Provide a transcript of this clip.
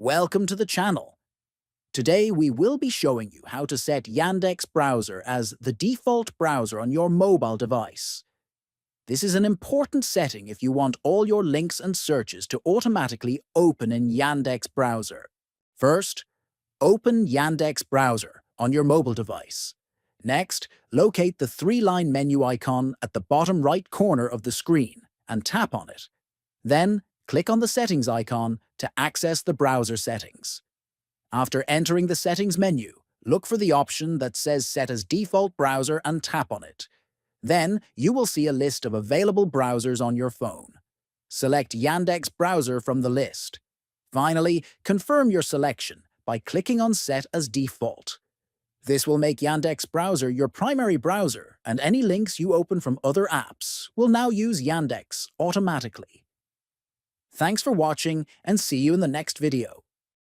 Welcome to the channel. Today we will be showing you how to set Yandex Browser as the default browser on your mobile device. This is an important setting if you want all your links and searches to automatically open in Yandex Browser. First, open Yandex Browser on your mobile device. Next, locate the three-line menu icon at the bottom right corner of the screen and tap on it. Then, click on the Settings icon to access the browser settings. After entering the Settings menu, look for the option that says Set as Default Browser and tap on it. Then, you will see a list of available browsers on your phone. Select Yandex Browser from the list. Finally, confirm your selection by clicking on Set as Default. This will make Yandex Browser your primary browser, and any links you open from other apps will now use Yandex automatically. Thanks for watching, and see you in the next video.